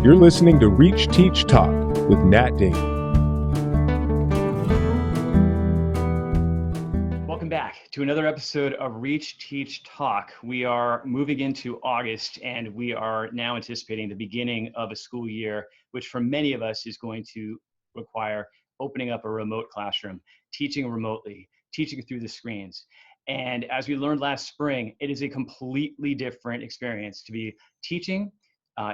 You're listening to Reach, Teach, Talk with Nat Dane. Welcome back to another episode of Reach, Teach, Talk. We are moving into August, and we are now anticipating the beginning of a school year, which for many of us is going to require opening up a remote classroom, teaching remotely, teaching through the screens. And as we learned last spring, it is a completely different experience to be teaching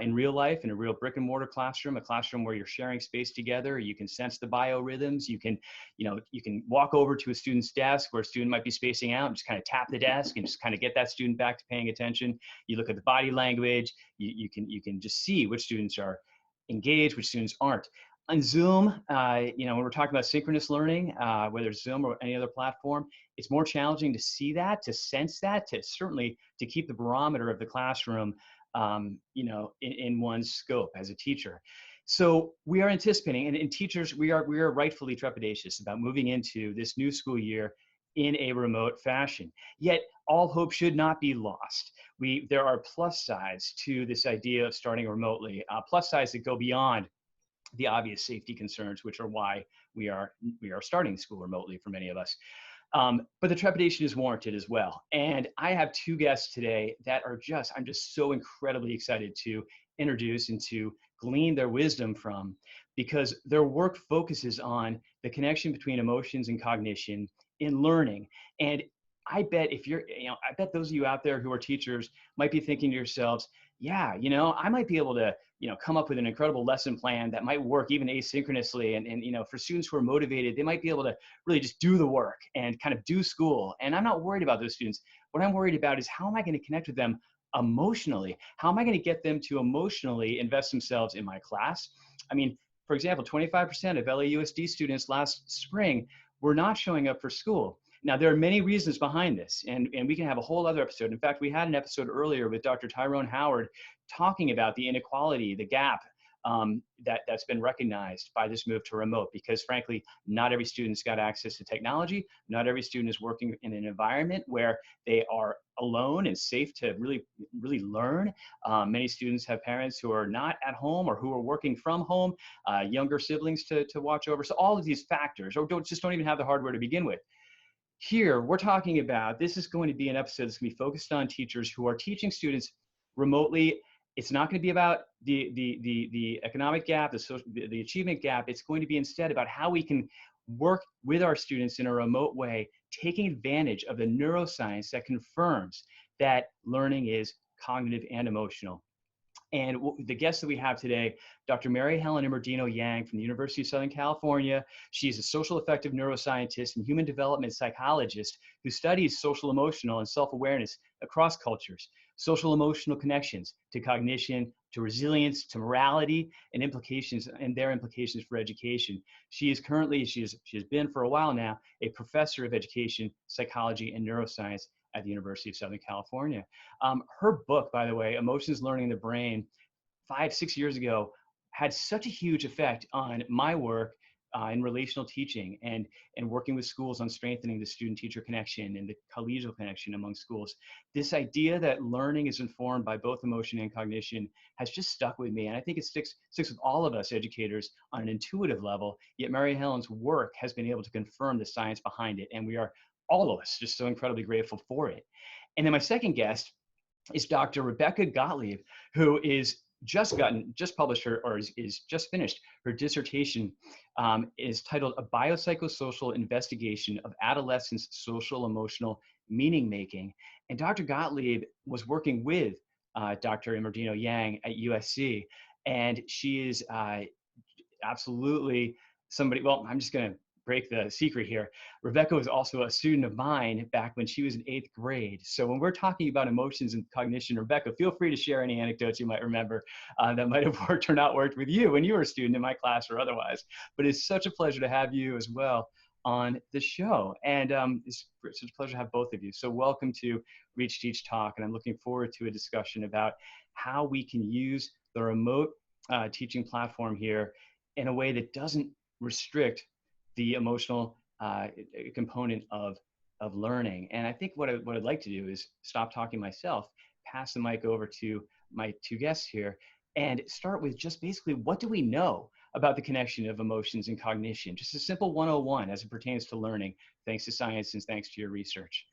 in real life, in a real brick and mortar classroom, a classroom where you're sharing space together. You can sense the biorhythms. You can walk over to a student's desk where a student might be spacing out and just kind of tap the desk and just kind of get that student back to paying attention. You look at the body language. You can just see which students are engaged, which students aren't. On Zoom, when we're talking about synchronous learning, whether it's Zoom or any other platform, it's more challenging to see that, to sense that, to keep the barometer of the classroom in one's scope as a teacher. So we are anticipating, and teachers, we are rightfully trepidatious about moving into this new school year in a remote fashion. Yet all hope should not be lost. There are plus sides to this idea of starting remotely, plus sides that go beyond the obvious safety concerns, which are why we are starting school remotely for many of us. But the trepidation is warranted as well. And I have two guests today that I'm just so incredibly excited to introduce and to glean their wisdom from, because their work focuses on the connection between emotions and cognition in learning. And I bet I bet those of you out there who are teachers might be thinking to yourselves, yeah, I might be able to, come up with an incredible lesson plan that might work even asynchronously. And for students who are motivated, they might be able to really just do the work and kind of do school. And I'm not worried about those students. What I'm worried about is, how am I going to connect with them emotionally? How am I going to get them to emotionally invest themselves in my class? I mean, for example, 25% of LAUSD students last spring were not showing up for school. Now, there are many reasons behind this, and we can have a whole other episode. In fact, we had an episode earlier with Dr. Tyrone Howard talking about the inequality, the gap that's been recognized by this move to remote, because frankly, not every student's got access to technology. Not every student is working in an environment where they are alone and safe to really, really learn. Many students have parents who are not at home or who are working from home, younger siblings to watch over. So all of these factors, or don't even have the hardware to begin with. Here, we're talking about, this is going to be an episode that's going to be focused on teachers who are teaching students remotely. It's not going to be about the economic gap, the achievement gap. It's going to be instead about how we can work with our students in a remote way, taking advantage of the neuroscience that confirms that learning is cognitive and emotional. And the guest that we have today, Dr. Helen Immordino-Yang from the University of Southern California. She's a social affective neuroscientist and human development psychologist who studies social, emotional, and self-awareness across cultures, social emotional connections to cognition, to resilience, to morality, and their implications for education. She has been for a while now a professor of education, psychology, and neuroscience at the University of Southern California. Her book, by the way, Emotions Learning the Brain, 5-6 years ago, had such a huge effect on my work in relational teaching and working with schools on strengthening the student-teacher connection and the collegial connection among schools. This idea that learning is informed by both emotion and cognition has just stuck with me. And I think it sticks with all of us educators on an intuitive level, yet Mary Helen's work has been able to confirm the science behind it. And we are, all of us, just so incredibly grateful for it. And then my second guest is Dr. Rebecca Gotlieb, who is just finished her dissertation, is titled A Biopsychosocial Investigation of Adolescents' Social Emotional Meaning Making. And Dr. Gotlieb was working with Dr. Immordino-Yang at USC, and she is absolutely somebody, well, I'm just going to break the secret here. Rebecca was also a student of mine back when she was in 8th grade. So when we're talking about emotions and cognition, Rebecca, feel free to share any anecdotes you might remember that might have worked or not worked with you when you were a student in my class or otherwise. But it's such a pleasure to have you as well on the show. And it's such a pleasure to have both of you. So welcome to Reach, Teach, Talk. And I'm looking forward to a discussion about how we can use the remote teaching platform here in a way that doesn't restrict the emotional component of learning. And I think what I'd like to do is stop talking myself, pass the mic over to my two guests here. and start with just basically, what do we know about the connection of emotions and cognition? Just a simple 101 as it pertains to learning, thanks to science and thanks to your research.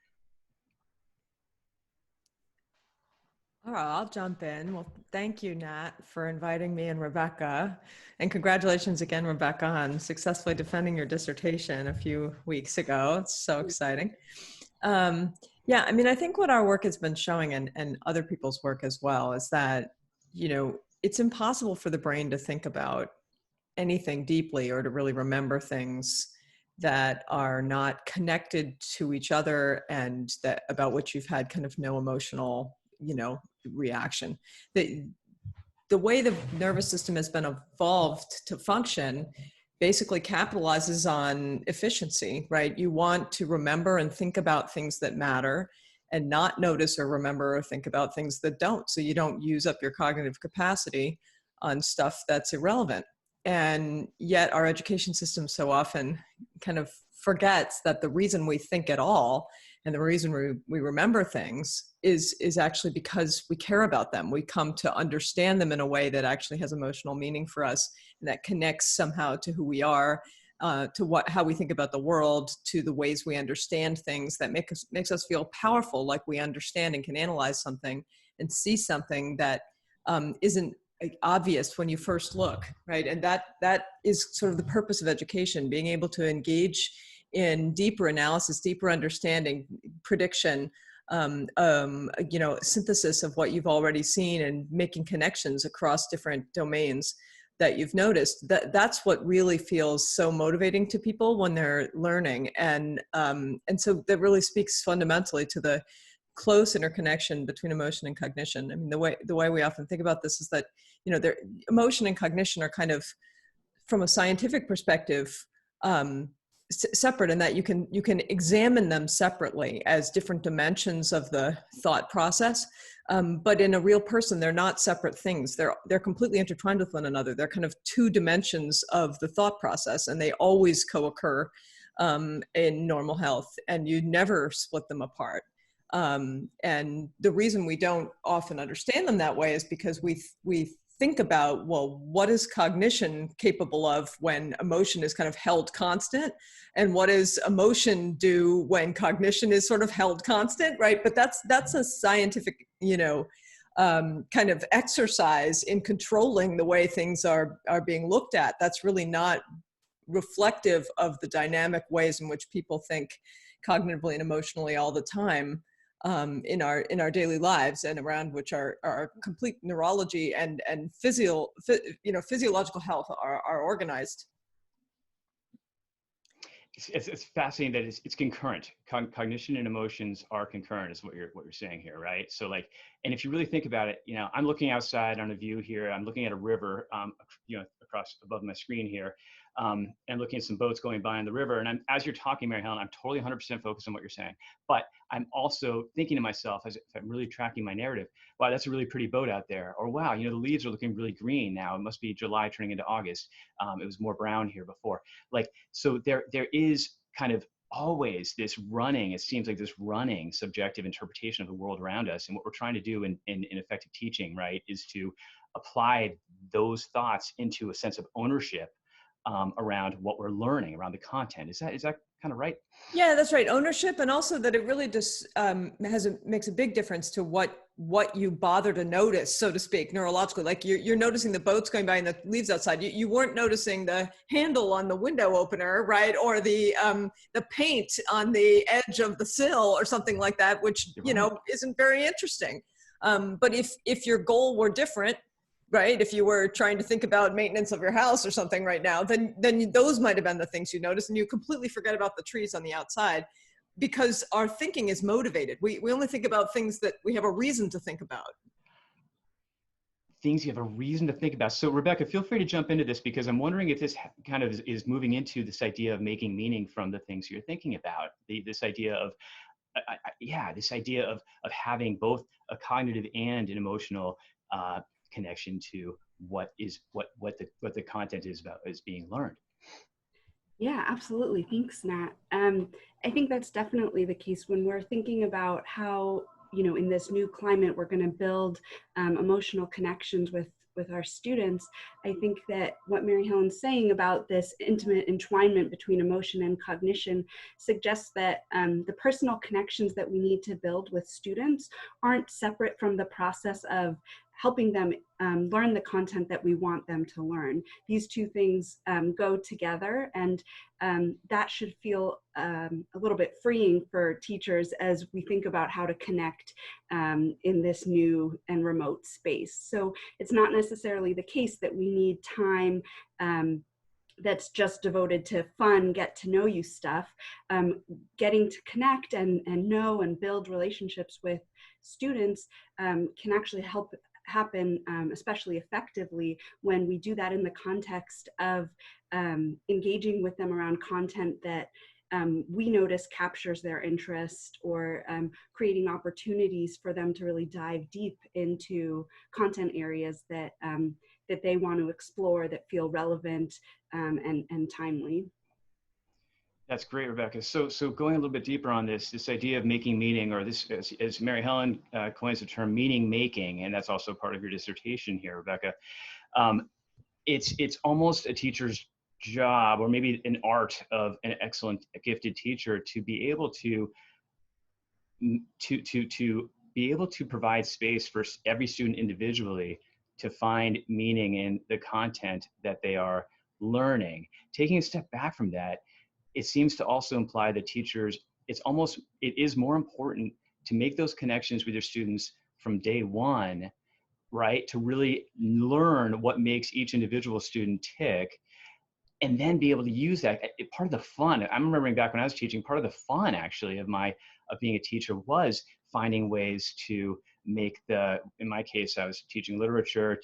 All right, I'll jump in. Well, thank you, Nat, for inviting me and Rebecca. And congratulations again, Rebecca, on successfully defending your dissertation a few weeks ago. It's so exciting. Yeah, I mean, I think what our work has been showing, and other people's work as well, is that, you know, it's impossible for the brain to think about anything deeply or to really remember things that are not connected to each other and that about which you've had kind of no emotional, you know, reaction. The way the nervous system has been evolved to function basically capitalizes on efficiency, right? You want to remember and think about things that matter and not notice or remember or think about things that don't. So you don't use up your cognitive capacity on stuff that's irrelevant. And yet our education system so often kind of forgets that the reason we think at all and the reason we remember things is actually because we care about them. We come to understand them in a way that actually has emotional meaning for us, and that connects somehow to who we are, to how we think about the world, to the ways we understand things that makes us feel powerful, like we understand and can analyze something and see something that isn't obvious when you first look, right? And that is sort of the purpose of education, being able to engage in deeper analysis, deeper understanding, prediction, you know, synthesis of what you've already seen and making connections across different domains that you've noticed. That's what really feels so motivating to people when they're learning. And so that really speaks fundamentally to the close interconnection between emotion and cognition. I mean, the way we often think about this is that, you know, emotion and cognition are kind of, from a scientific perspective, separate, in that you can examine them separately as different dimensions of the thought process. But in a real person, they're not separate things. They're completely intertwined with one another. They're kind of two dimensions of the thought process, and they always co-occur in normal health, and you never split them apart. And the reason we don't often understand them that way is because we think about, well, what is cognition capable of when emotion is kind of held constant, and what does emotion do when cognition is sort of held constant, right? But that's a scientific, you know, kind of exercise in controlling the way things are being looked at. That's really not reflective of the dynamic ways in which people think cognitively and emotionally all the time. In our daily lives, and around which our complete neurology and physiological health are organized. It's fascinating that it's concurrent. Cognition and emotions are concurrent, is what you're saying here, right? So like, and if you really think about it, you know, I'm looking outside on a view here. I'm looking at a river, you know, across above my screen here, and looking at some boats going by on the river. And as you're talking, Mary Helen, I'm totally 100% focused on what you're saying. But I'm also thinking to myself, as if I'm really tracking my narrative, wow, that's a really pretty boat out there. Or wow, you know, the leaves are looking really green now. It must be July turning into August. It was more brown here before. Like, so there is kind of always this running, it seems like this running subjective interpretation of the world around us. And what we're trying to do in effective teaching, right, is to apply those thoughts into a sense of ownership around what we're learning, around the content. Is that kind of right? Yeah, that's right. Ownership, and also that it really just makes a big difference to what you bother to notice, so to speak, neurologically. Like you're noticing the boats going by and the leaves outside. You weren't noticing the handle on the window opener, right? Or the paint on the edge of the sill or something like that, which, you know, isn't very interesting. But if your goal were different, right? If you were trying to think about maintenance of your house or something right now, then those might have been the things you noticed, and you completely forget about the trees on the outside, because our thinking is motivated. We only think about things that we have a reason to think about. Things you have a reason to think about. So Rebecca, feel free to jump into this, because I'm wondering if this kind of is moving into this idea of making meaning from the things you're thinking about. This idea of, this idea of having both a cognitive and an emotional connection to what the content is about, is being learned. Yeah, absolutely. Thanks, Nat. I think that's definitely the case when we're thinking about how, you know, in this new climate, we're going to build emotional connections with with our students, I think that what Mary Helen's saying about this intimate entwinement between emotion and cognition suggests that the personal connections that we need to build with students aren't separate from the process of helping them learn the content that we want them to learn. These two things go together, and that should feel a little bit freeing for teachers as we think about how to connect in this new and remote space. So it's not necessarily the case that we need time that's just devoted to fun, get to know you stuff. Getting to connect and know and build relationships with students can actually help happen especially effectively when we do that in the context of engaging with them around content that we notice captures their interest, or creating opportunities for them to really dive deep into content areas that that they want to explore, that feel relevant and timely. That's great, Rebecca. So going a little bit deeper on this idea of making meaning, or this, as Mary Helen coins the term, meaning making, and that's also part of your dissertation here, Rebecca. It's almost a teacher's job, or maybe an art of an excellent, gifted teacher, to be able to be able to provide space for every student individually to find meaning in the content that they are learning. Taking a step back from that, it seems to also imply that teachers, it is more important to make those connections with your students from day one, right? To really learn what makes each individual student tick, and then be able to use that. Part of the fun, I'm remembering back when I was teaching, part of the fun actually of being a teacher was finding ways to make in my case, I was teaching literature,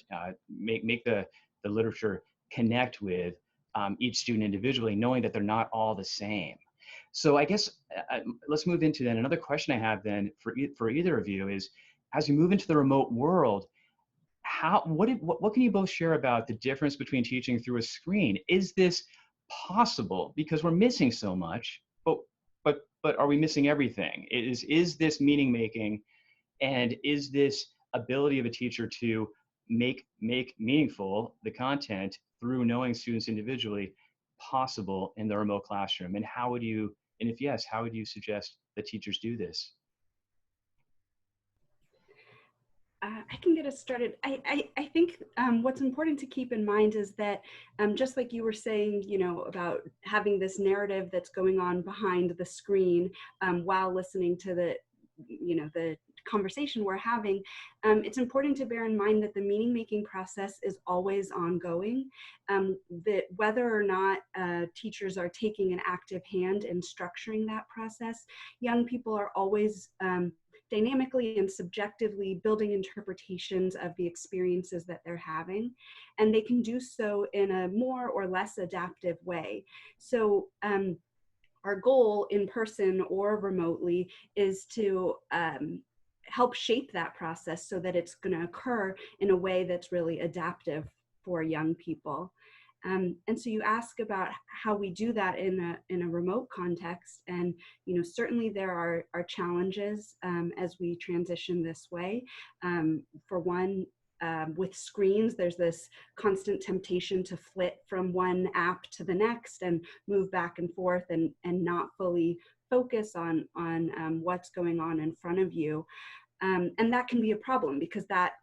make the literature connect with each student individually, knowing that they're not all the same. So I guess let's move into then another question I have then for either of you is, as you move into the remote world, what can you both share about the difference between teaching through a screen? Is this possible? Because we're missing so much, but are we missing everything? Is this meaning making, and is this ability of a teacher to make meaningful the content through knowing students individually possible in the remote classroom? And if yes, how would you suggest that teachers do this? I can get us started. I think what's important to keep in mind is that just like you were saying, about having this narrative that's going on behind the screen while listening to the conversation we're having, it's important to bear in mind that the meaning making process is always ongoing, that whether or not teachers are taking an active hand in structuring that process, young people are always dynamically and subjectively building interpretations of the experiences that they're having, and they can do so in a more or less adaptive way. So our goal in person or remotely is to help shape that process so that it's going to occur in a way that's really adaptive for young people. And so you ask about how we do that in a remote context, and certainly there are challenges as we transition this way. For one, with screens, there's this constant temptation to flit from one app to the next and move back and forth and not fully focus on what's going on in front of you. And that can be a problem, because that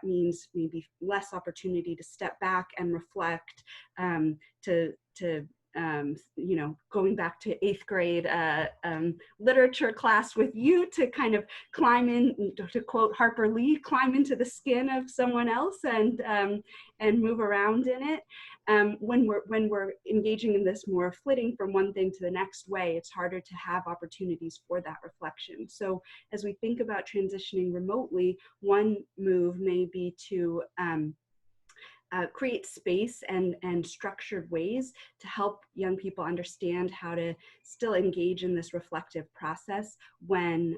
means maybe less opportunity to step back and reflect, going back to 8th grade literature class with you, to kind of climb in, to quote Harper Lee, climb into the skin of someone else and move around in it. When we're engaging in this more flitting from one thing to the next way, it's harder to have opportunities for that reflection. So as we think about transitioning remotely, one move may be to create space and structured ways to help young people understand how to still engage in this reflective process when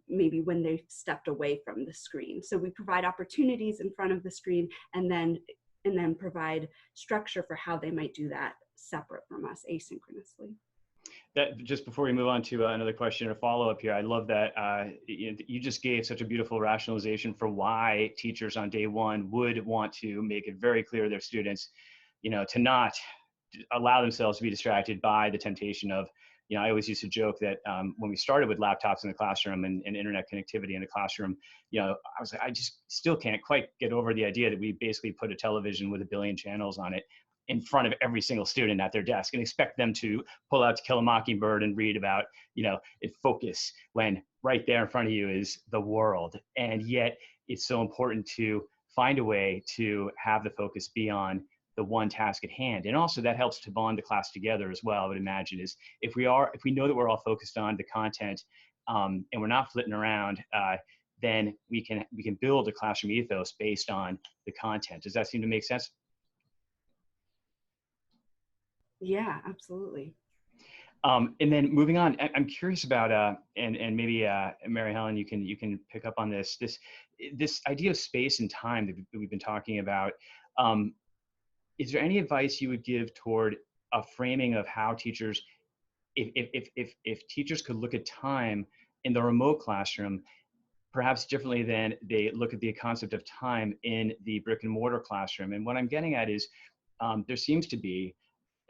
maybe when they've stepped away from the screen. So we provide opportunities in front of the screen, and then provide structure for how they might do that separate from us, asynchronously. That just before we move on to another question or follow-up here, I love that you just gave such a beautiful rationalization for why teachers on day one would want to make it very clear to their students, to not allow themselves to be distracted by the temptation of, I always used to joke that when we started with laptops in the classroom and internet connectivity in the classroom, I was like, I just still can't quite get over the idea that we basically put a television with 1 billion channels on it in front of every single student at their desk and expect them to pull out To Kill a Mockingbird and read about, focus, when right there in front of you is the world. And yet it's so important to find a way to have the focus be on the one task at hand. And also that helps to bond the class together as well, I would imagine, is if we know that we're all focused on the content and we're not flitting around, then we can build a classroom ethos based on the content. Does that seem to make sense? Yeah, absolutely. And then moving on, I'm curious about, and maybe Mary Helen, you can pick up on this idea of space and time that we've been talking about. Is there any advice you would give toward a framing of how teachers, if teachers could look at time in the remote classroom, perhaps differently than they look at the concept of time in the brick and mortar classroom? And what I'm getting at is there seems to be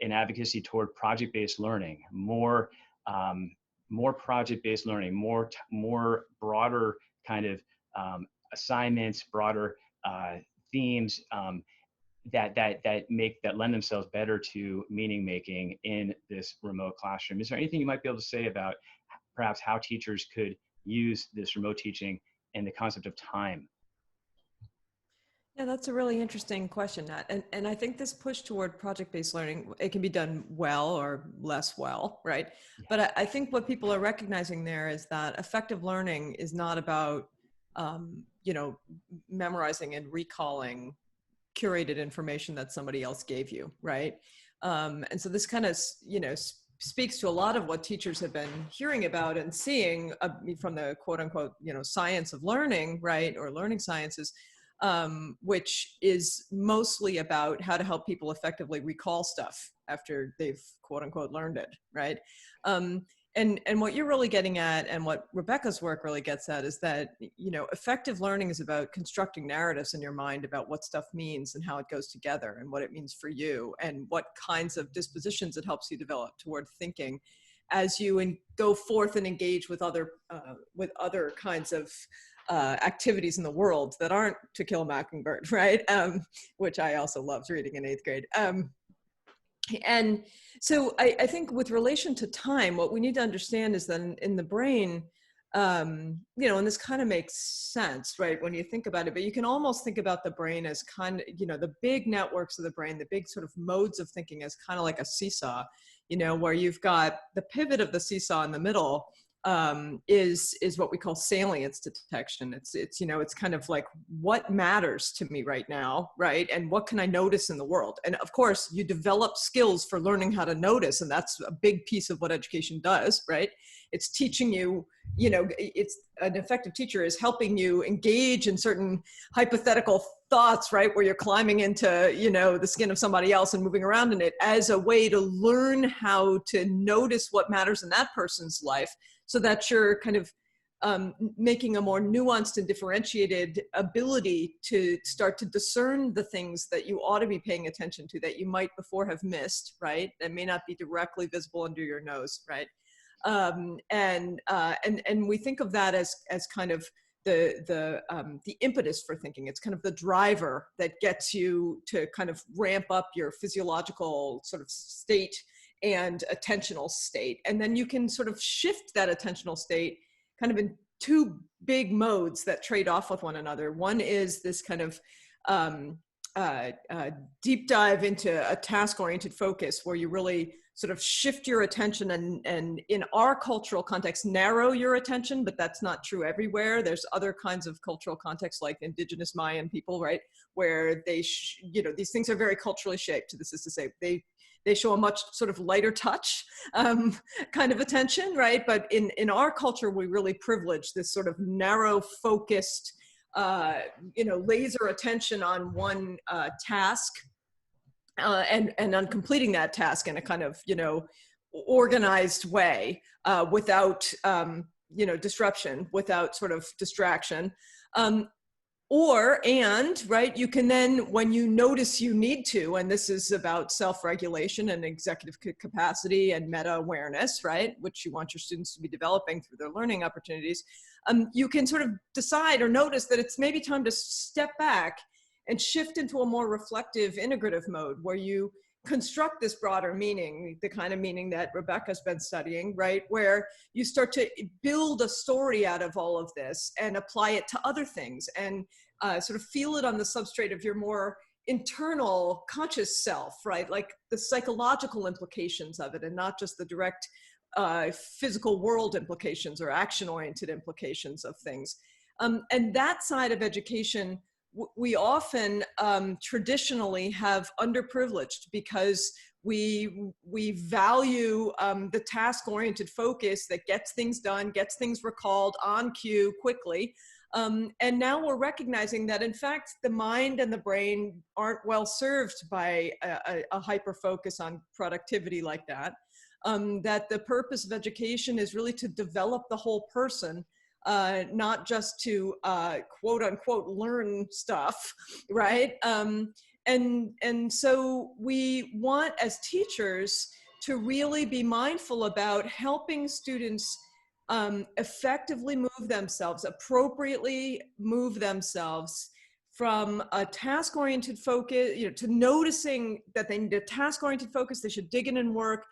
an advocacy toward project-based learning, more project-based learning, more broader kind of assignments, broader themes that lend themselves better to meaning making in this remote classroom. Is there anything you might be able to say about perhaps how teachers could use this remote teaching and the concept of time? Yeah, that's a really interesting question, Nat. And I think this push toward project-based learning, it can be done well or less well, right? Yeah. But I think what people are recognizing there is that effective learning is not about, memorizing and recalling curated information that somebody else gave you, right? And so this kind of, speaks to a lot of what teachers have been hearing about and seeing from the quote unquote, science of learning, right? Or learning sciences, which is mostly about how to help people effectively recall stuff after they've quote unquote learned it, right? And what you're really getting at, and what Rebecca's work really gets at, is that, effective learning is about constructing narratives in your mind about what stuff means and how it goes together and what it means for you and what kinds of dispositions it helps you develop toward thinking as you go forth and engage with other kinds of activities in the world that aren't To Kill a Mockingbird, right? Which I also loved reading in 8th grade. And so I think with relation to time, what we need to understand is that in the brain, and this kind of makes sense, right, when you think about it, but you can almost think about the brain as kind of, the big networks of the brain, the big sort of modes of thinking as kind of like a seesaw, where you've got the pivot of the seesaw in the middle, is what we call salience detection. It's kind of like, what matters to me right now, right? And what can I notice in the world? And of course, you develop skills for learning how to notice, and that's a big piece of what education does, right? It's teaching you, it's an effective teacher is helping you engage in certain hypothetical thoughts, right? Where you're climbing into, the skin of somebody else and moving around in it as a way to learn how to notice what matters in that person's life, so that you're kind of making a more nuanced and differentiated ability to start to discern the things that you ought to be paying attention to that you might before have missed, right? That may not be directly visible under your nose, right? And we think of that as kind of the impetus for thinking. It's kind of the driver that gets you to kind of ramp up your physiological sort of state and attentional state. And then you can sort of shift that attentional state kind of in two big modes that trade off with one another. One is this kind of deep dive into a task-oriented focus, where you really sort of shift your attention and in our cultural context, narrow your attention, but that's not true everywhere. There's other kinds of cultural contexts, like indigenous Mayan people, right? Where these things are very culturally shaped. This is to say, they show a much sort of lighter touch kind of attention, right? But in our culture, we really privilege this sort of narrow focused, laser attention on one task and on completing that task in a kind of, organized way, without, disruption, without sort of distraction. Right, you can then, when you notice you need to, and this is about self-regulation and executive capacity and meta-awareness, right, which you want your students to be developing through their learning opportunities, you can sort of decide or notice that it's maybe time to step back and shift into a more reflective, integrative mode where you construct this broader meaning, the kind of meaning that Rebecca's been studying, right? Where you start to build a story out of all of this and apply it to other things and sort of feel it on the substrate of your more internal conscious self, right? Like the psychological implications of it and not just the direct physical world implications or action-oriented implications of things. And that side of education, we often traditionally have underprivileged because we value the task-oriented focus that gets things done, gets things recalled on cue quickly. And now we're recognizing that, in fact, the mind and the brain aren't well served by a hyper-focus on productivity like that. That the purpose of education is really to develop the whole person, not just to quote unquote learn stuff, right? And so we want as teachers to really be mindful about helping students effectively move themselves, appropriately move themselves from a task-oriented focus, to noticing that they need a task-oriented focus, they should dig in and work,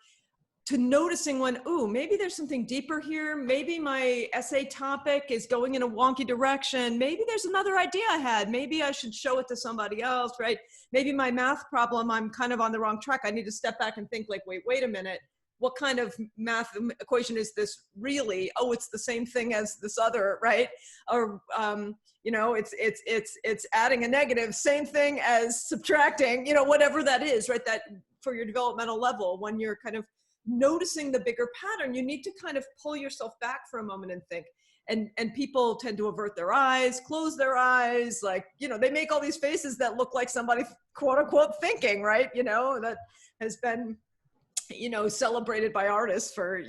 to noticing when, ooh, maybe there's something deeper here. Maybe my essay topic is going in a wonky direction. Maybe there's another idea I had. Maybe I should show it to somebody else, right? Maybe my math problem, I'm kind of on the wrong track. I need to step back and think like, wait a minute. What kind of math equation is this really? Oh, it's the same thing as this other, right? Or, it's adding a negative, same thing as subtracting, whatever that is, right? That for your developmental level, when you're kind of noticing the bigger pattern, you need to kind of pull yourself back for a moment and think. And people tend to avert their eyes, close their eyes, like, they make all these faces that look like somebody quote unquote thinking, right? That has been, celebrated by artists for,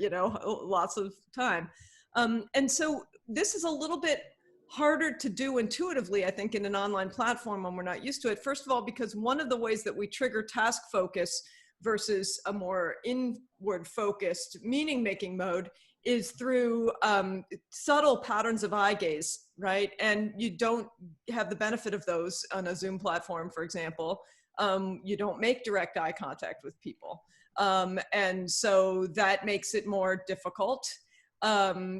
lots of time. And so this is a little bit harder to do intuitively, I think, in an online platform when we're not used to it. First of all, because one of the ways that we trigger task focus versus a more inward focused meaning making mode is through subtle patterns of eye gaze, right? And you don't have the benefit of those on a Zoom platform, for example. You don't make direct eye contact with people. And so that makes it more difficult.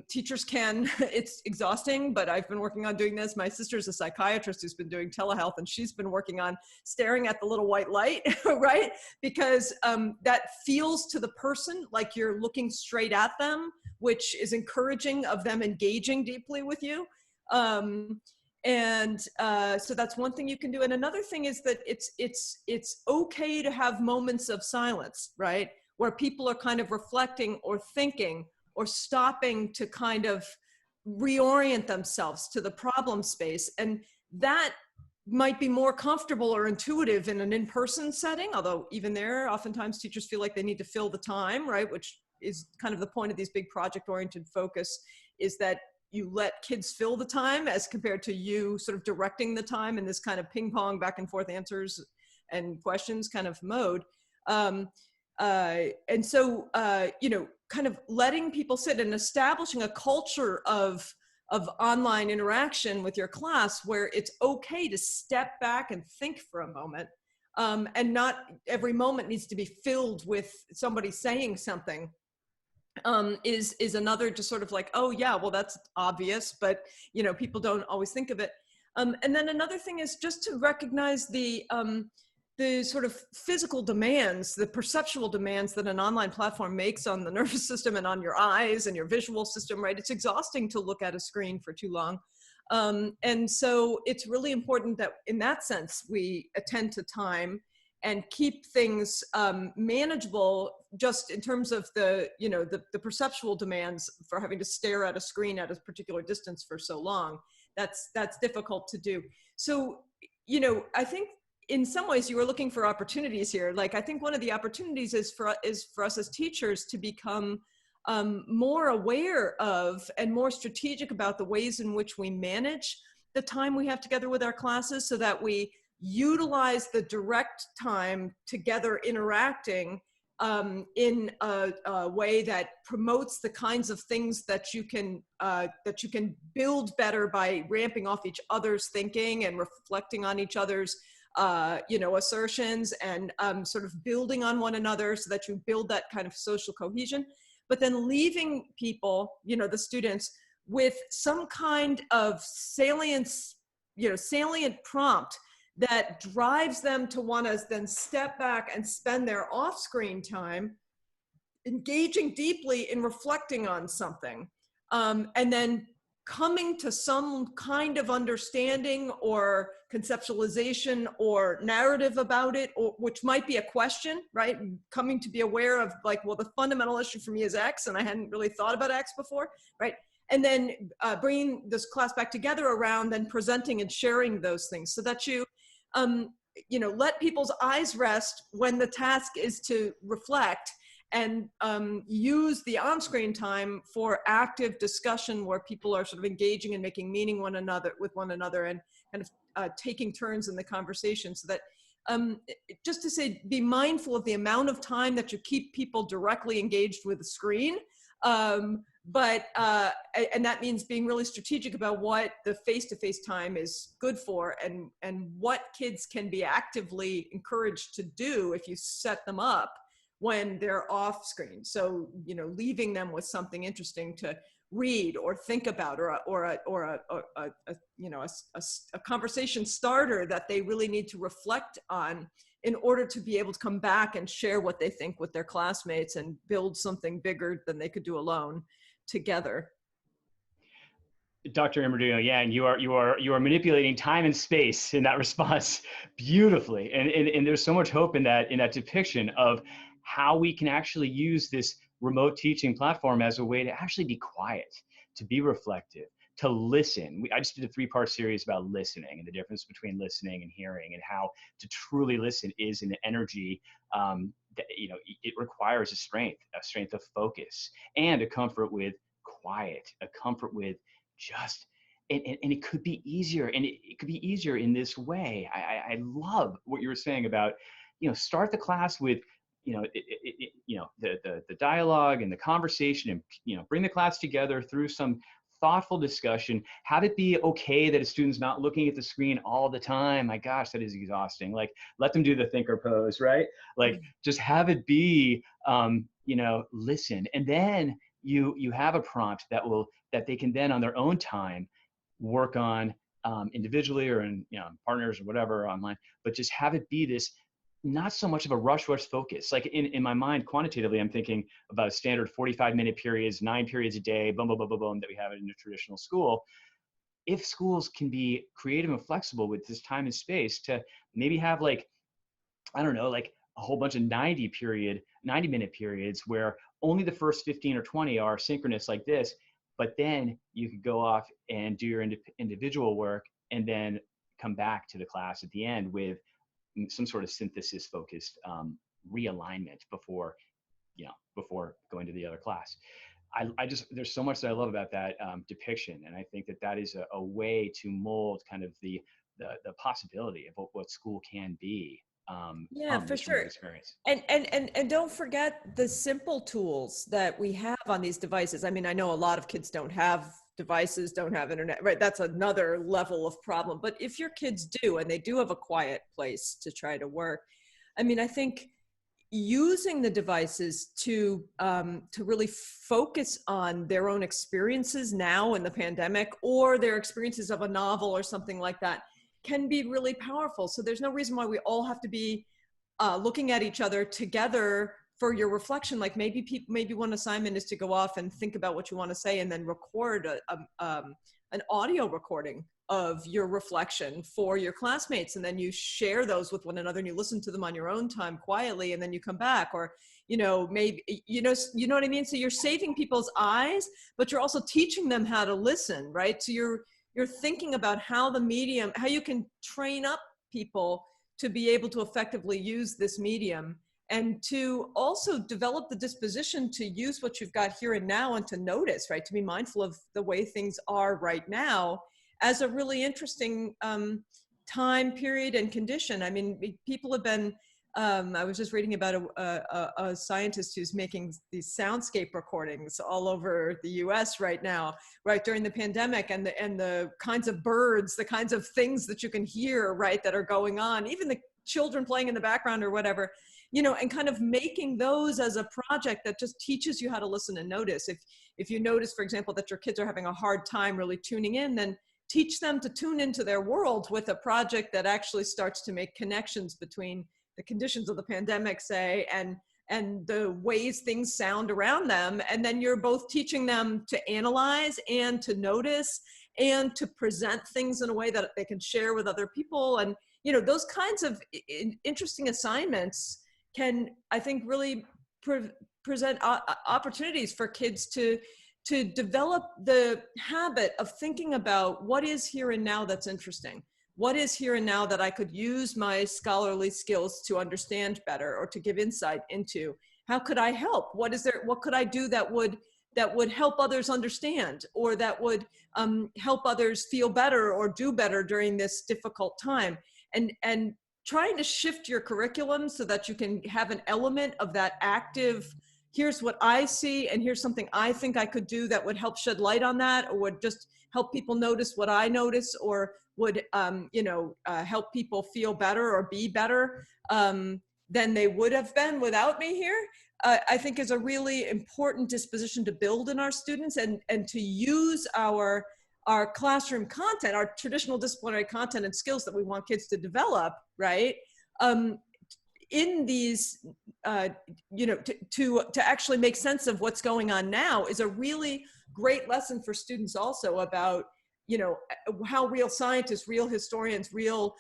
Teachers can, it's exhausting, but I've been working on doing this. My sister's a psychiatrist who's been doing telehealth, and she's been working on staring at the little white light, right? Because that feels to the person like you're looking straight at them, which is encouraging of them engaging deeply with you. So that's one thing you can do. And another thing is that it's okay to have moments of silence, right? Where people are kind of reflecting or thinking or stopping to kind of reorient themselves to the problem space. And that might be more comfortable or intuitive in an in-person setting, although even there, oftentimes teachers feel like they need to fill the time, right? Which is kind of the point of these big project-oriented focus, is that you let kids fill the time as compared to you sort of directing the time in this kind of ping pong back and forth answers and questions kind of mode. And so, kind of letting people sit and establishing a culture of online interaction with your class where it's okay to step back and think for a moment. And not every moment needs to be filled with somebody saying something. Is another just sort of like, oh yeah, well that's obvious, but people don't always think of it. And then another thing is just to recognize the sort of physical demands, the perceptual demands that an online platform makes on the nervous system and on your eyes and your visual system, right? It's exhausting to look at a screen for too long. And so it's really important that in that sense, we attend to time and keep things manageable just in terms of the perceptual demands for having to stare at a screen at a particular distance for so long. That's difficult to do. So, I think in some ways you were looking for opportunities here. Like, I think one of the opportunities is for us as teachers to become more aware of and more strategic about the ways in which we manage the time we have together with our classes, so that we utilize the direct time together interacting in a way that promotes the kinds of things that you can build better by ramping off each other's thinking and reflecting on each other's assertions, and sort of building on one another, so that you build that kind of social cohesion. But then leaving people, the students, with some kind of salient prompt that drives them to want to then step back and spend their off-screen time engaging deeply in reflecting on something, and then coming to some kind of understanding or conceptualization or narrative about it, or which might be a question, right? Coming to be aware of, like, well, the fundamental issue for me is X, and I hadn't really thought about X before, right? And then bringing this class back together around then presenting and sharing those things, so that you, let people's eyes rest when the task is to reflect, and use the on-screen time for active discussion, where people are sort of engaging and making meaning with one another, and kind of taking turns in the conversation, so that just to say, be mindful of the amount of time that you keep people directly engaged with the screen. But that means being really strategic about what the face-to-face time is good for, and what kids can be actively encouraged to do if you set them up when they're off screen. So, leaving them with something interesting to read or think about, or a conversation starter that they really need to reflect on, in order to be able to come back and share what they think with their classmates and build something bigger than they could do alone together. Dr. Immordino-Yang, you are manipulating time and space in that response beautifully, and there's so much hope in that depiction of how we can actually use this remote teaching platform as a way to actually be quiet, to be reflective, to listen. I just did a 3-part series about listening, and the difference between listening and hearing, and how to truly listen is an energy that, it requires a strength of focus, and a comfort with quiet, a comfort with just, and it could be easier, and it could be easier in this way. I love what you were saying about, start the class with, the dialogue and the conversation, and, bring the class together through some thoughtful discussion. Have it be okay that a student's not looking at the screen all the time. My gosh, that is exhausting. Like, let them do the thinker pose, right? Like, just have it be, listen. And then you have a prompt that they can then on their own time work on individually, or in, partners or whatever online, but just have it be this, not so much of a rush focus. Like, in my mind, quantitatively, I'm thinking about a standard 45-minute periods, 9 periods a day, boom, boom, boom, boom, boom, that we have in a traditional school. If schools can be creative and flexible with this time and space to maybe have, like, I don't know, like a whole bunch of 90-minute periods where only the first 15 or 20 are synchronous like this, but then you could go off and do your individual work, and then come back to the class at the end with some sort of synthesis focused realignment before going to the other class. I just, there's so much that I love about that depiction. And I think that is a way to mold kind of the possibility of what school can be. Yeah, for sure. And don't forget the simple tools that we have on these devices. I mean, I know a lot of kids don't have devices, don't have internet, right? That's another level of problem. But if your kids do, and they do have a quiet place to try to work, I mean, I think using the devices to really focus on their own experiences now in the pandemic, or their experiences of a novel or something like that, can be really powerful. So there's no reason why we all have to be looking at each other together for your reflection. Like, maybe one assignment is to go off and think about what you want to say, and then record an audio recording of your reflection for your classmates. And then you share those with one another, and you listen to them on your own time quietly, and then you come back. Or, maybe, you know what I mean? So you're saving people's eyes, but you're also teaching them how to listen, right? So you're thinking about how you can train up people to be able to effectively use this medium, and to also develop the disposition to use what you've got here and now, and to notice, right? To be mindful of the way things are right now as a really interesting time period and condition. I mean, people have been, I was just reading about a scientist who's making these soundscape recordings all over the US right now, right, during the pandemic, and the kinds of birds, the kinds of things that you can hear, right, that are going on, even the children playing in the background or whatever, you know, and kind of making those as a project that just teaches you how to listen and notice. If you notice, for example, that your kids are having a hard time really tuning in, then teach them to tune into their world with a project that actually starts to make connections between the conditions of the pandemic, say, and the ways things sound around them. And then you're both teaching them to analyze and to notice and to present things in a way that they can share with other people. And, you know, those kinds of interesting assignments can, I think, really present opportunities for kids to develop the habit of thinking about what is here and now that's interesting. What is here and now that I could use my scholarly skills to understand better or to give insight into? How could I help? What could I do that would help others understand, or that would help others feel better or do better during this difficult time? And trying to shift your curriculum so that you can have an element of that active, here's what I see, and here's something I think I could do that would help shed light on that, or would just help people notice what I notice, or would help people feel better or be better than they would have been without me here, I think is a really important disposition to build in our students, and to use our classroom content, our traditional disciplinary content and skills that we want kids to develop, right? In these, to actually make sense of what's going on now is a really great lesson for students also about, you know, how real scientists, real historians, real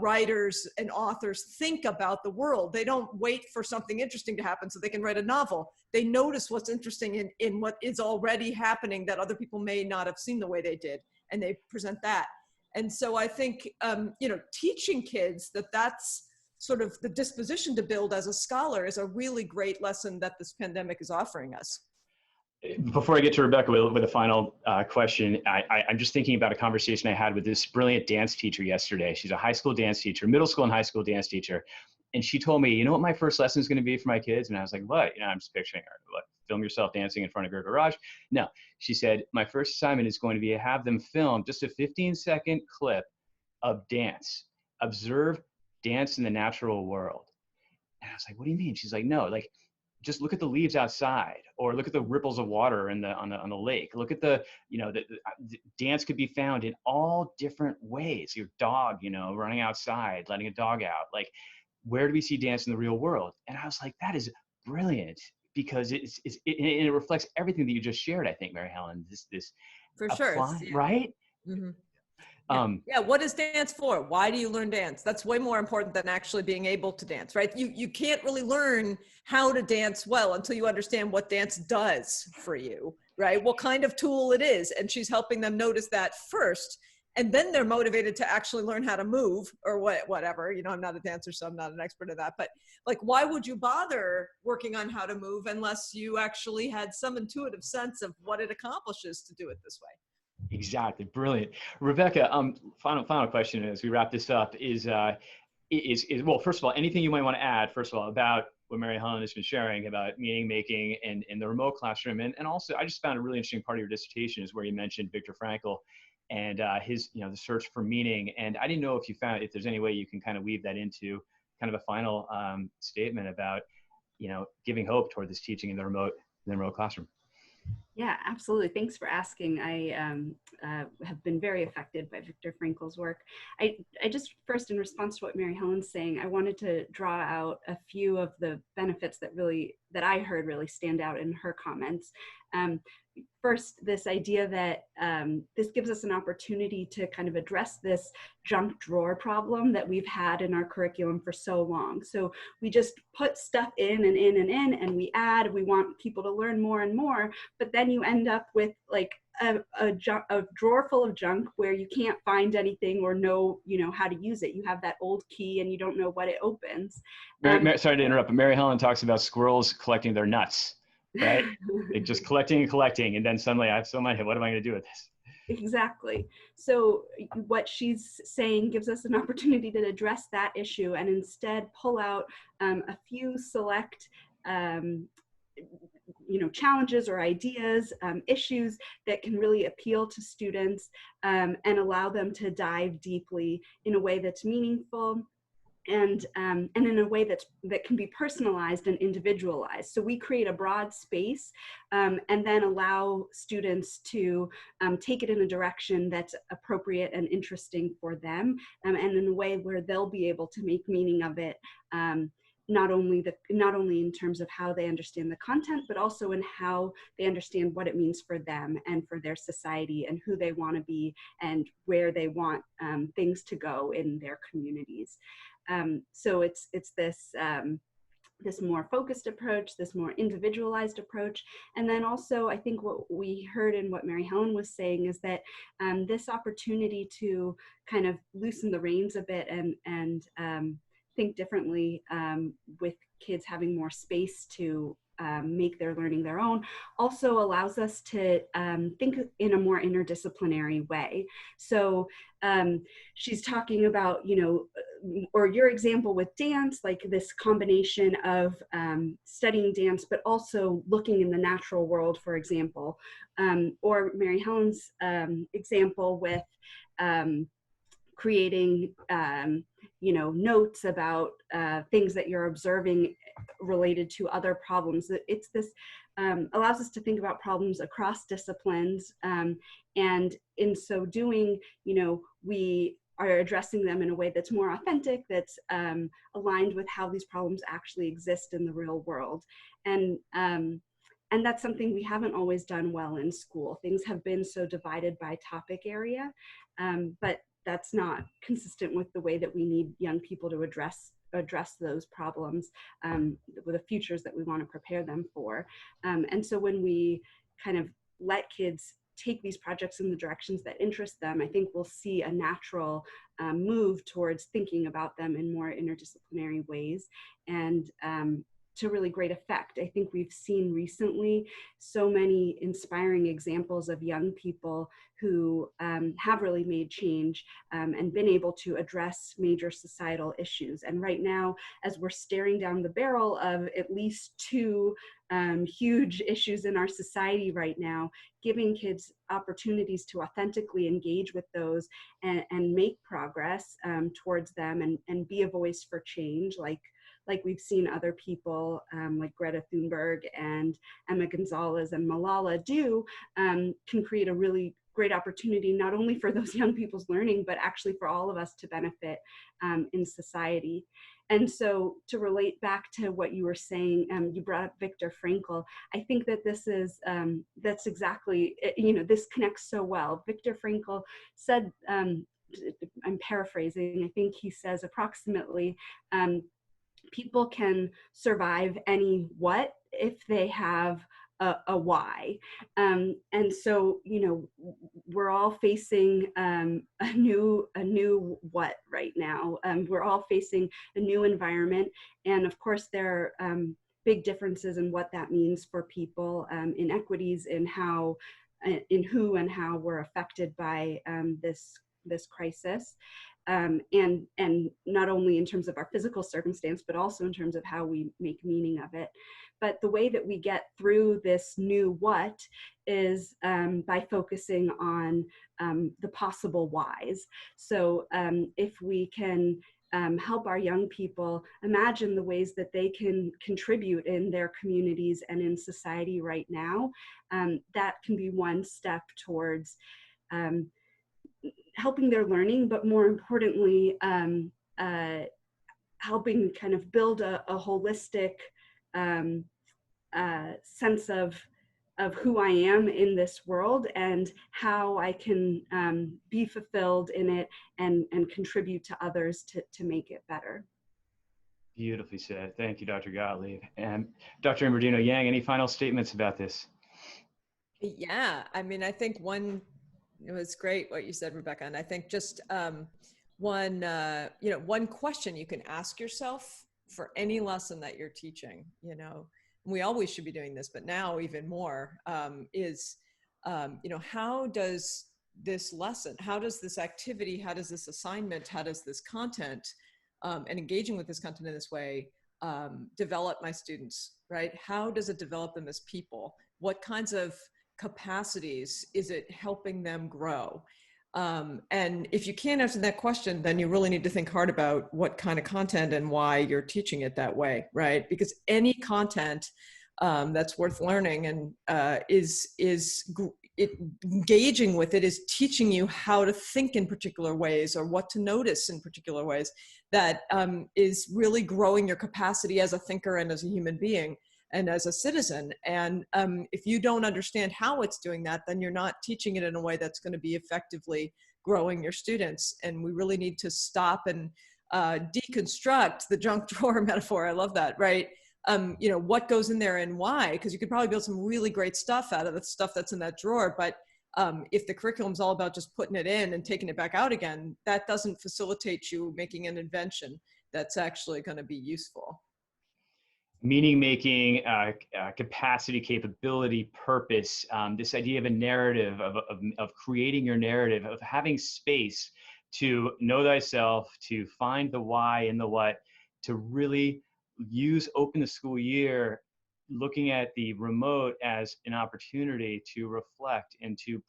writers and authors think about the world. They don't wait for something interesting to happen so they can write a novel. They notice what's interesting in what is already happening that other people may not have seen the way they did, and they present that. And so I think, teaching kids that that's sort of the disposition to build as a scholar is a really great lesson that this pandemic is offering us. Before I get to Rebecca with a final question, I'm just thinking about a conversation I had with this brilliant dance teacher yesterday. She's a high school dance teacher, middle school and high school dance teacher. And she told me, you know what my first lesson is going to be for my kids? And I was like, what? You know, I'm just picturing her. What, film yourself dancing in front of your garage? No, she said, my first assignment is going to be to have them film just a 15-second clip of dance. Observe dance in the natural world. And I was like, what do you mean? She's like, no, like, just look at the leaves outside, or look at the ripples of water on the lake. Look at the dance could be found in all different ways. Your dog, running outside, letting a dog out. Like, where do we see dance in the real world? And I was like, that is brilliant, because it reflects everything that you just shared. I think, Mary Helen, this for sure, right? Mm-hmm. What is dance for? Why do you learn dance? That's way more important than actually being able to dance, right? You can't really learn how to dance well until you understand what dance does for you, right? What kind of tool it is. And she's helping them notice that first. And then they're motivated to actually learn how to move, or whatever. I'm not a dancer, so I'm not an expert at that. But like, why would you bother working on how to move unless you actually had some intuitive sense of what it accomplishes to do it this way? Exactly. Brilliant. Rebecca, final question as we wrap this up is well, first of all, anything you might want to add, first of all, about what Mary Helen has been sharing about meaning making and the remote classroom. And also, I just found a really interesting part of your dissertation is where you mentioned Viktor Frankl and his, the search for meaning. And I didn't know if there's any way you can kind of weave that into kind of a final statement about, giving hope toward this teaching in the remote classroom. Yeah, absolutely. Thanks for asking. I have been very affected by Viktor Frankl's work. I just first, in response to what Mary Helen's saying, I wanted to draw out a few of the benefits that I heard really stand out in her comments. first, this idea that this gives us an opportunity to kind of address this junk drawer problem that we've had in our curriculum for so long. So we just put stuff in and in and in, and we add, we want people to learn more and more, but then you end up with like a drawer full of junk where you can't find anything or know, how to use it. You have that old key and you don't know what it opens. Sorry to interrupt, but Mary Helen talks about squirrels collecting their nuts, right? They're just collecting and collecting, and then suddenly I have so many, what am I going to do with this? Exactly. So what she's saying gives us an opportunity to address that issue and instead pull out a few select challenges or ideas, issues that can really appeal to students and allow them to dive deeply in a way that's meaningful and in a way that can be personalized and individualized. So we create a broad space and then allow students to take it in a direction that's appropriate and interesting for them, and in a way where they'll be able to make meaning of it, not only in terms of how they understand the content, but also in how they understand what it means for them and for their society and who they want to be and where they want things to go in their communities. So it's this this more focused approach, this more individualized approach. And then also, I think what we heard in what Mary Helen was saying is that this opportunity to kind of loosen the reins a bit and think differently with kids having more space to make their learning their own also allows us to think in a more interdisciplinary way. So she's talking about, or your example with dance, like this combination of studying dance, but also looking in the natural world, for example, or Mary Helen's example with creating notes about things that you're observing related to other problems. It's this allows us to think about problems across disciplines, and in so doing, we are addressing them in a way that's more authentic, that's aligned with how these problems actually exist in the real world. And that's something we haven't always done well in school. Things have been so divided by topic area, but that's not consistent with the way that we need young people to address those problems with the futures that we want to prepare them for. And so when we kind of let kids take these projects in the directions that interest them, I think we'll see a natural move towards thinking about them in more interdisciplinary ways and to really great effect. I think we've seen recently so many inspiring examples of young people who have really made change and been able to address major societal issues. And right now, as we're staring down the barrel of at least two huge issues in our society right now, giving kids opportunities to authentically engage with those and make progress towards them and be a voice for change, like we've seen other people like Greta Thunberg and Emma Gonzalez and Malala do, can create a really great opportunity, not only for those young people's learning, but actually for all of us to benefit in society. And so to relate back to what you were saying, you brought up Viktor Frankl. I think that this is, that's exactly, this connects so well. Viktor Frankl said, I'm paraphrasing, I think he says approximately, people can survive any what if they have a why. And so, we're all facing a new what right now. We're all facing a new environment. And of course, there are big differences in what that means for people, inequities in who and how we're affected by this crisis. And not only in terms of our physical circumstance, but also in terms of how we make meaning of it. But the way that we get through this new what is by focusing on the possible whys. So if we can help our young people imagine the ways that they can contribute in their communities and in society right now, that can be one step towards helping their learning, but more importantly, helping kind of build a holistic sense of who I am in this world and how I can be fulfilled in it and contribute to others to make it better. Beautifully said. Thank you, Dr. Gotlieb. And Dr. Immordino-Yang, any final statements about this? Yeah, I mean, I think it was great what you said, Rebecca. And I think just one question you can ask yourself for any lesson that you're teaching, we always should be doing this, but now even more, is, how does this lesson, how does this activity, how does this assignment, how does this content, and engaging with this content in this way, develop my students, right? How does it develop them as people? What kinds of capacities is it helping them grow? And if you can't answer that question, then you really need to think hard about what kind of content and why you're teaching it that way, right? Because any content that's worth learning and engaging with it is teaching you how to think in particular ways or what to notice in particular ways that is really growing your capacity as a thinker and as a human being and as a citizen. And if you don't understand how it's doing that, then you're not teaching it in a way that's going to be effectively growing your students. And we really need to stop and deconstruct the junk drawer metaphor. I love that, right? What goes in there and why? Because you could probably build some really great stuff out of the stuff that's in that drawer. But if the curriculum's all about just putting it in and taking it back out again, that doesn't facilitate you making an invention that's actually going to be useful. Meaning making, capacity, capability, purpose, this idea of a narrative, of creating your narrative, of having space to know thyself, to find the why and the what, to really open the school year, looking at the remote as an opportunity to reflect and to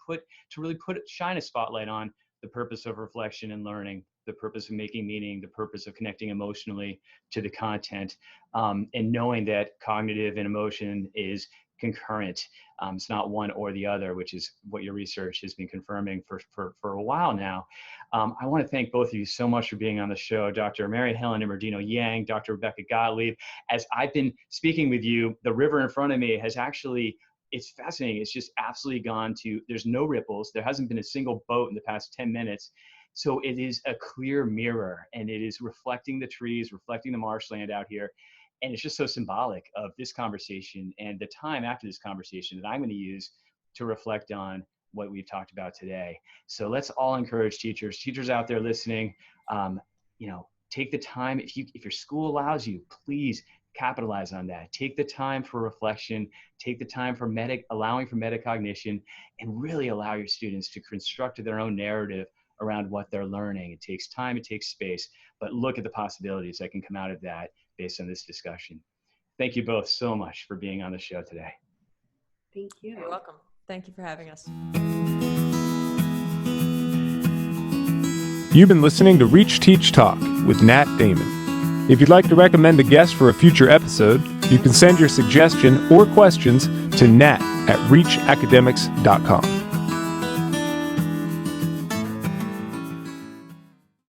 shine a spotlight on the purpose of reflection and learning, the purpose of making meaning, the purpose of connecting emotionally to the content, and knowing that cognitive and emotion is concurrent. It's not one or the other, which is what your research has been confirming for a while now. I want to thank both of you so much for being on the show, Dr. Mary Helen Immordino-Yang, Dr. Rebecca Gotlieb. As I've been speaking with you, the river in front of me has actually, it's fascinating. It's just absolutely gone to, there's no ripples. There hasn't been a single boat in the past 10 minutes. So it is a clear mirror, and it is reflecting the trees, reflecting the marshland out here. And it's just so symbolic of this conversation and the time after this conversation that I'm going to use to reflect on what we've talked about today. So let's all encourage teachers out there listening, take the time. If your school allows you, please capitalize on that. Take the time for reflection, take the time for allowing for metacognition, and really allow your students to construct their own narrative around what they're learning. It takes time, it takes space, but look at the possibilities that can come out of that based on this discussion. Thank you both so much for being on the show today. Thank you. You're welcome. Thank you for having us. You've been listening to Reach, Teach, Talk with Nat Damon. If you'd like to recommend a guest for a future episode, you can send your suggestion or questions to nat@reachacademics.com.